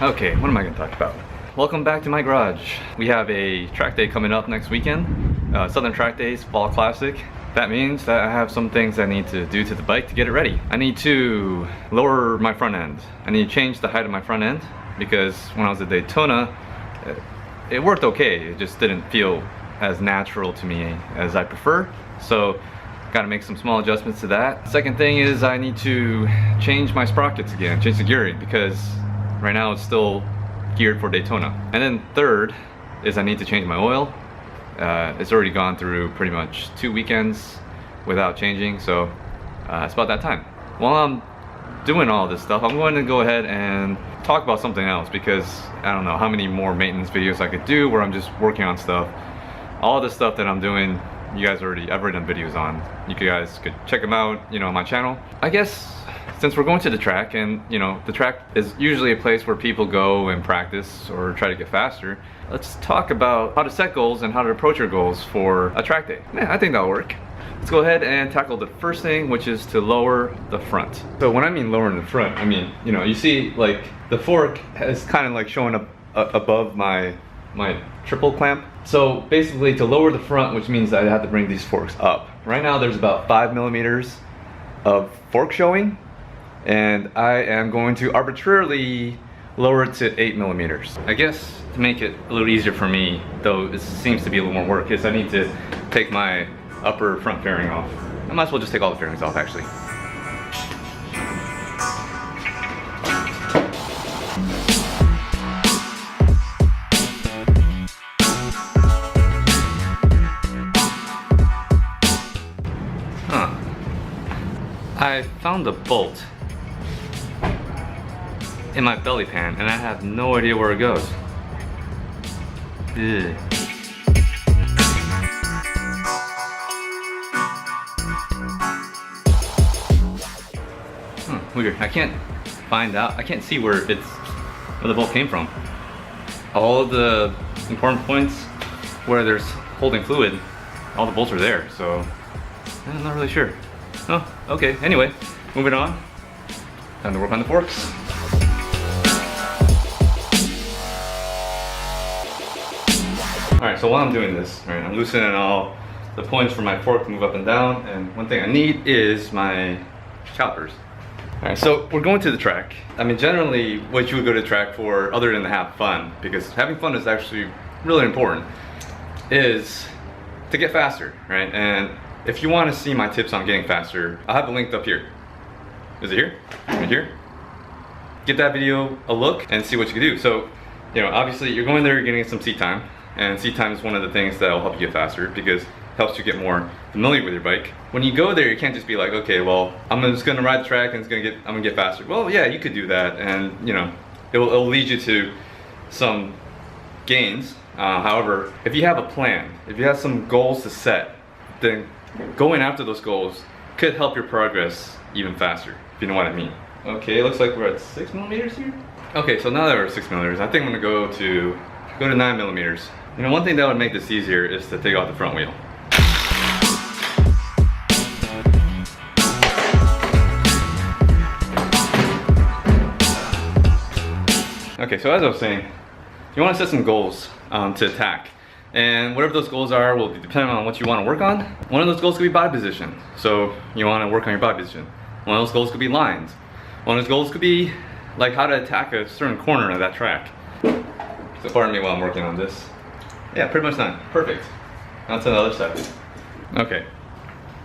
Okay, what am I going to talk about? Welcome back to my garage. We have a track day coming up next weekend. Southern Track Days Fall Classic. That means that I have some things I need to do to the bike to get it ready. I need to lower my front end. I need to change the height of my front end because when I was at Daytona, it worked okay. It just didn't feel as natural to me as I prefer. So got to make some small adjustments to that. Second thing is I need to change my sprockets again, change the gearing, because right now it's still geared for Daytona. And then third is I need to change my oil. It's already gone through pretty much 2 weekends without changing, so it's about that time. While I'm doing all this stuff, I'm going to go ahead and talk about something else, because I don't know how many more maintenance videos I could do where I'm just working on stuff. All the stuff that I'm doing, I've already done videos on. You guys could check them out, on my channel. I guess since we're going to the track, and the track is usually a place where people go and practice or try to get faster, let's talk about how to set goals and how to approach your goals for a track day. Yeah, I think that'll work. Let's go ahead and tackle the first thing, which is to lower the front. So when I mean lowering the front, I mean, you see like the fork is kind of like showing up above my triple clamp. So basically to lower the front, which means that I have to bring these forks up. Right now there's about 5 millimeters of fork showing, and I am going to arbitrarily lower it to 8 millimeters. I guess to make it a little easier for me, though it seems to be a little more work, is I need to take my upper front fairing off. I might as well just take all the fairings off actually. I found a bolt in my belly pan and I have no idea where it goes. Ugh. Weird. I can't see where the bolt came from. All of the important points where there's holding fluid, all the bolts are there, so I'm not really sure. Oh, okay, anyway, moving on. Time to work on the forks. Alright, so while I'm doing this, I'm loosening all the points for my fork to move up and down, and one thing I need is my calipers. Alright, so we're going to the track. I mean, generally what you would go to the track for, other than to have fun, because having fun is actually really important, is to get faster, right? And if you want to see my tips on getting faster, I'll have it linked up here. Is it here? Right here? Give that video a look and see what you can do. So, obviously you're going there, you're getting some seat time, and seat time is one of the things that will help you get faster because it helps you get more familiar with your bike. When you go there, you can't just be like, okay, well, I'm just gonna ride the track and I'm gonna get faster. Well, yeah, you could do that, and it'll lead you to some gains. However, if you have a plan, if you have some goals to set, then going after those goals could help your progress even faster, if you know what I mean. Okay, looks like we're at 6 millimeters here. Okay, so now that we're at 6 millimeters, I think I'm gonna go to 9 millimeters. One thing that would make this easier is to take off the front wheel. Okay, so as I was saying, you want to set some goals to attack. And whatever those goals are will depend on what you want to work on. One of those goals could be body position. So you want to work on your body position. One of those goals could be lines. One of those goals could be like how to attack a certain corner of that track. So pardon me while I'm working on this. Yeah, pretty much done. Perfect. Now to the other side. Okay.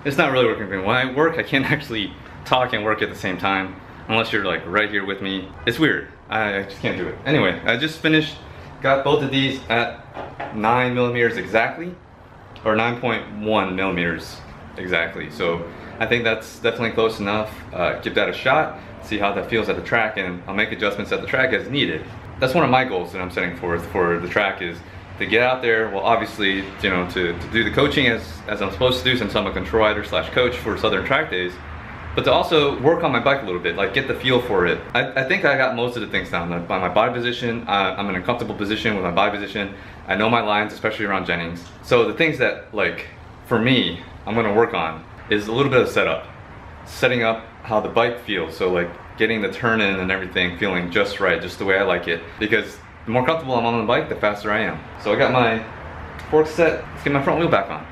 It's not really working for me. When I work, I can't actually talk and work at the same time. Unless you're like right here with me. It's weird. I just can't do it. Anyway, I just finished. Got both of these at 9 millimeters exactly, or 9.1 millimeters exactly. So I think that's definitely close enough. Give that a shot, see how that feels at the track, and I'll make adjustments at the track as needed. That's one of my goals that I'm setting forth for the track, is to get out there. Well, obviously, to do the coaching as I'm supposed to do, since I'm a control rider / coach for Southern Track Days. But to also work on my bike a little bit, like get the feel for it. I think I got most of the things down. By my body position, I'm in a comfortable position with my body position. I know my lines, especially around Jennings. So the things that, like, for me, I'm gonna work on is a little bit of setup. Setting up how the bike feels. So like getting the turn in and everything feeling just right, just the way I like it. Because the more comfortable I'm on the bike, the faster I am. So I got my fork set. Let's get my front wheel back on.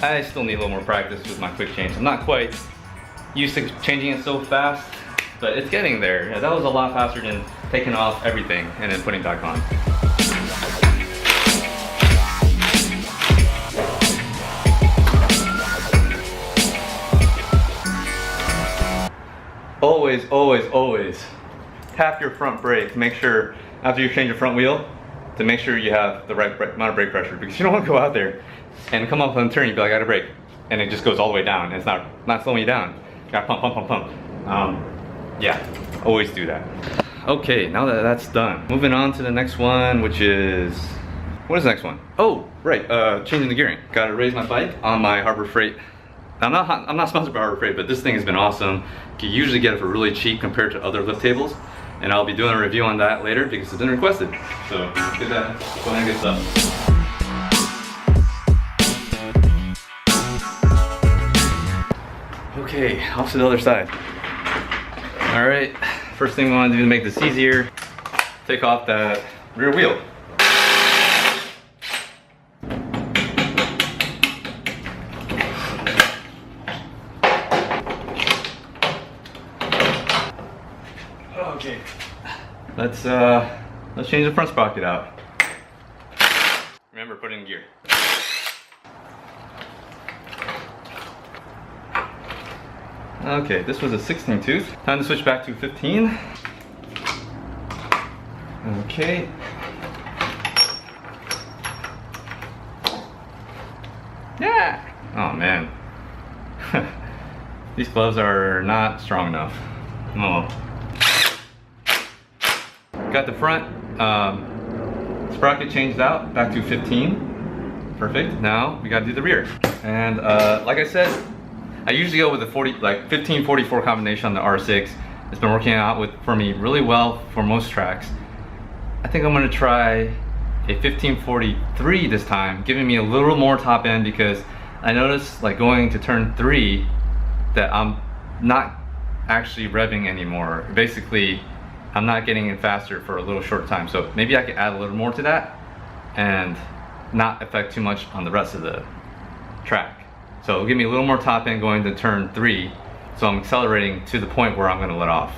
I still need a little more practice with my quick change. I'm not quite used to changing it so fast, but it's getting there. Yeah, that was a lot faster than taking off everything and then putting back on. Always, always, always tap your front brake. Make sure after you change your front wheel to make sure you have the right amount of brake pressure, because you don't want to go out there and come up on the turn, you'd be like, I gotta brake, and it just goes all the way down, and it's not slowing you down. You gotta pump, pump, pump, pump. Yeah, always do that. Okay, now that that's done, moving on to the next one, which is, what is the next one? Oh, right, changing the gearing. Gotta raise my bike on my Harbor Freight. I'm not sponsored by Harbor Freight, but this thing has been awesome. You can usually get it for really cheap compared to other lift tables, and I'll be doing a review on that later because it's been requested. So let's get that, go ahead and get stuff. Okay, off to the other side. All right, first thing we want to do to make this easier, take off that rear wheel. Okay, let's change the front sprocket out. Remember, put it in gear. Okay, this was a 16 tooth. Time to switch back to 15. Okay. Yeah! Oh man. These gloves are not strong enough. Oh. Got the front sprocket changed out back to 15. Perfect. Now we gotta do the rear. And like I said, I usually go with the 15-44 combination on the R6. It's been working out for me really well for most tracks. I think I'm gonna try a 15-43 this time, giving me a little more top end, because I noticed like going to turn 3 that I'm not actually revving anymore. Basically, I'm not getting it faster for a little short time. So maybe I could add a little more to that and not affect too much on the rest of the track. So it'll give me a little more top end going to turn 3, so I'm accelerating to the point where I'm gonna let off.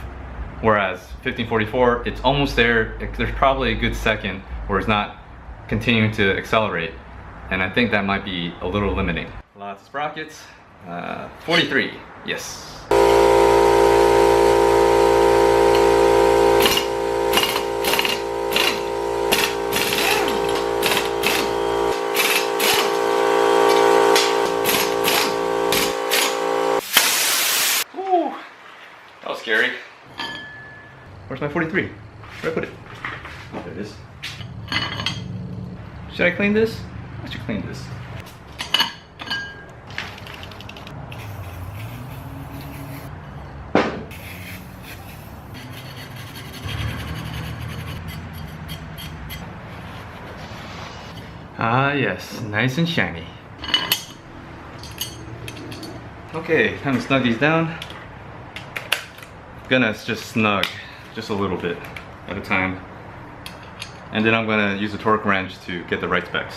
Whereas 1544, it's almost there. There's probably a good second where it's not continuing to accelerate, and I think that might be a little limiting. Lots of sprockets. 43, yes. That was scary. Where's my 43? Where'd I put it? Oh, there it is. Should I clean this? I should clean this. Ah yes, nice and shiny. Okay, time to snug these down. Gonna just snug just a little bit at a time, and then I'm gonna use a torque wrench to get the right specs.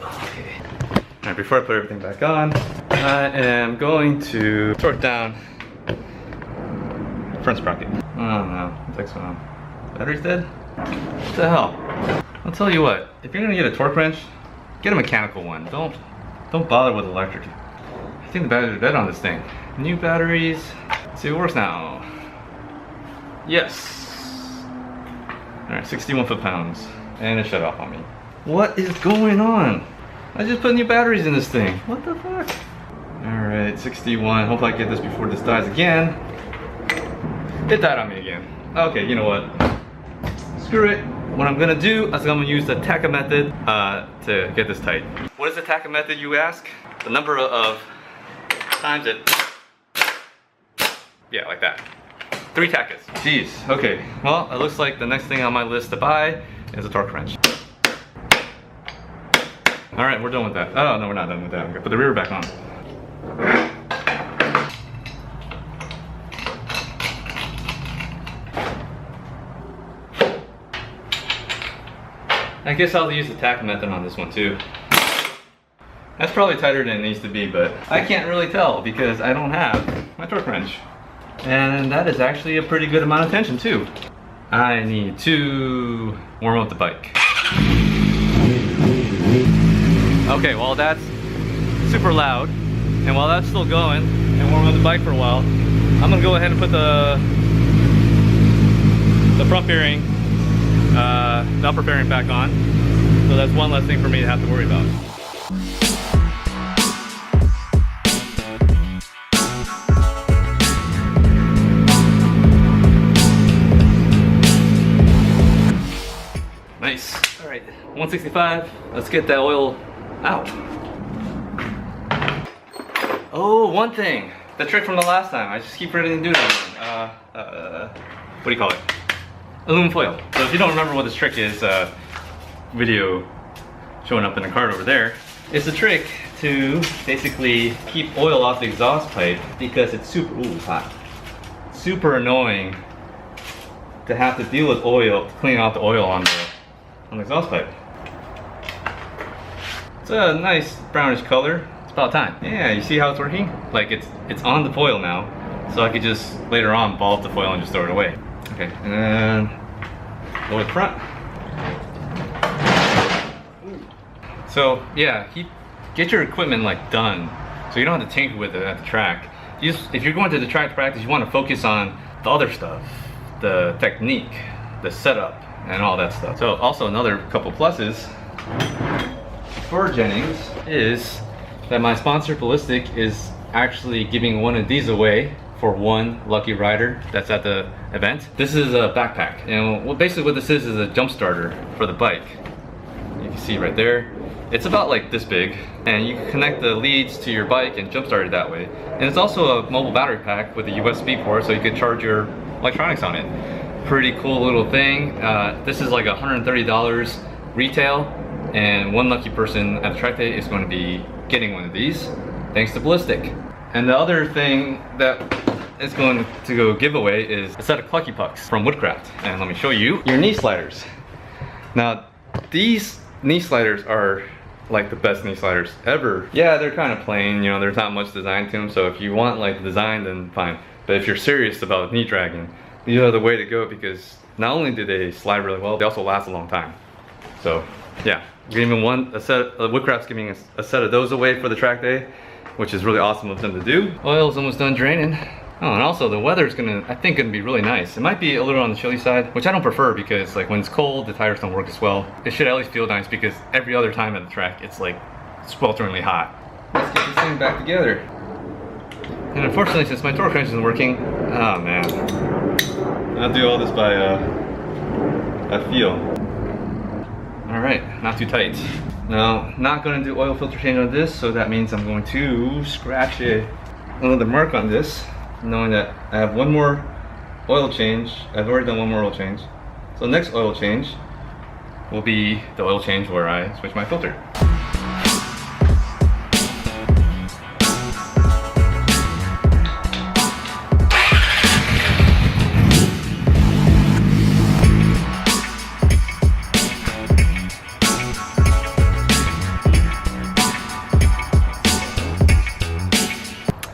Okay. Alright, before I put everything back on, I am going to torque down front sprocket. Oh no, next one. Battery's dead? What the hell? I'll tell you what, if you're gonna get a torque wrench, get a mechanical one. Don't bother with electric. I think the batteries are dead on this thing. New batteries. Let's see if it works now. Yes. Alright, 61 foot-pounds. And it shut off on me. What is going on? I just put new batteries in this thing. What the fuck? Alright, 61. Hopefully I get this before this dies again. It died on me again. Okay, you know what? Screw it. What I'm gonna do is I'm gonna use the Taka method to get this tight. What is the Taka method, you ask? The number of times it... Yeah, like that. 3 Takas. Jeez, okay. Well, it looks like the next thing on my list to buy is a torque wrench. Alright, we're done with that. Oh, no, we're not done with that. I'm gonna put the rear back on. I guess I'll use the Taka method on this one too. That's probably tighter than it needs to be, but I can't really tell because I don't have my torque wrench. And that is actually a pretty good amount of tension too. I need to warm up the bike. Okay, well that's super loud. And while that's still going and warming up the bike for a while, I'm gonna go ahead and put the front bearing, the upper bearing back on. So that's one less thing for me to have to worry about. Nice. All right, 165. Let's get that oil out. Oh, one thing. The trick from the last time. I just keep forgetting to do that. What do you call it? Aluminum foil. So if you don't remember what this trick is, video showing up in the card over there. It's a trick to basically keep oil off the exhaust pipe because it's super hot. Super annoying to have to deal with oil, cleaning off the oil on the exhaust pipe. It's a nice brownish color. It's about time. Yeah, you see how it's working? Like it's on the foil now, so I could just later on ball up the foil and just throw it away. Okay, and then go with front. So yeah, get your equipment like done, so you don't have to tinker with it at the track. If you're going to the track to practice, you want to focus on the other stuff, the technique, the setup, and all that stuff. So also another couple pluses for Jennings is that my sponsor Ballistic is actually giving one of these away for one lucky rider that's at the event. This is a backpack, and well, basically what this is a jump starter for the bike. You can see right there. It's about like this big, and you can connect the leads to your bike and jump start it that way. And it's also a mobile battery pack with a USB port, so you could charge your electronics on it. Pretty cool little thing. This is like $130 retail, and one lucky person at the track day is going to be getting one of these, thanks to Ballistic. And the other thing that is going to go giveaway is a set of Clucky Pucks from Woodcraft. And let me show you your knee sliders. Now, these knee sliders are like the best knee sliders ever. Yeah, they're kind of plain, you know, there's not much design to them, so if you want like design, then fine. But if you're serious about knee dragging, these are the way to go, because not only do they slide really well, they also last a long time. So yeah, giving Woodcraft's giving us a set of those away for the track day, which is really awesome of them to do. Oil's almost done draining. Oh, and also the weather's I think gonna be really nice. It might be a little on the chilly side, which I don't prefer, because like when it's cold, the tires don't work as well. It should at least feel nice, because every other time at the track, it's like swelteringly hot. Let's get this thing back together. And unfortunately, since my torque wrench isn't working, oh man. I'll do all this by feel. All right, not too tight. Now, not gonna do oil filter change on this, so that means I'm going to scratch another mark on this, knowing that I have one more oil change. I've already done one more oil change. So the next oil change will be the oil change where I switch my filter.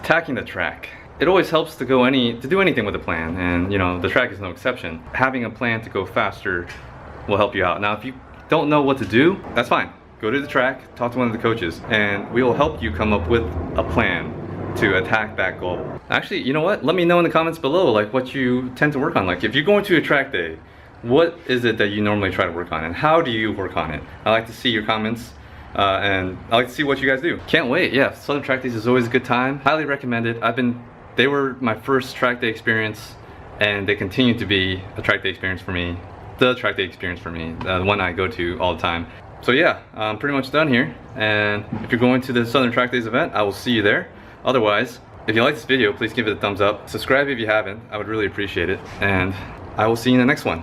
Tacking the track. It always helps to do anything with a plan, and you know, the track is no exception. Having a plan to go faster will help you out. Now, if you don't know what to do, that's fine. Go to the track, talk to one of the coaches, and we will help you come up with a plan to attack that goal. Actually, you know what? Let me know in the comments below, like what you tend to work on. Like if you're going to a track day, what is it that you normally try to work on, and how do you work on it? I like to see your comments. And I like to see what you guys do. Can't wait. Yeah, Southern Track Days is always a good time. Highly recommend it. They were my first track day experience, and they continue to be a track day experience for me, the track day experience for me, the one I go to all the time. So yeah, I'm pretty much done here, and if you're going to the Southern Track Days event, I will see you there. Otherwise, if you like this video, please give it a thumbs up. Subscribe if you haven't, I would really appreciate it, and I will see you in the next one.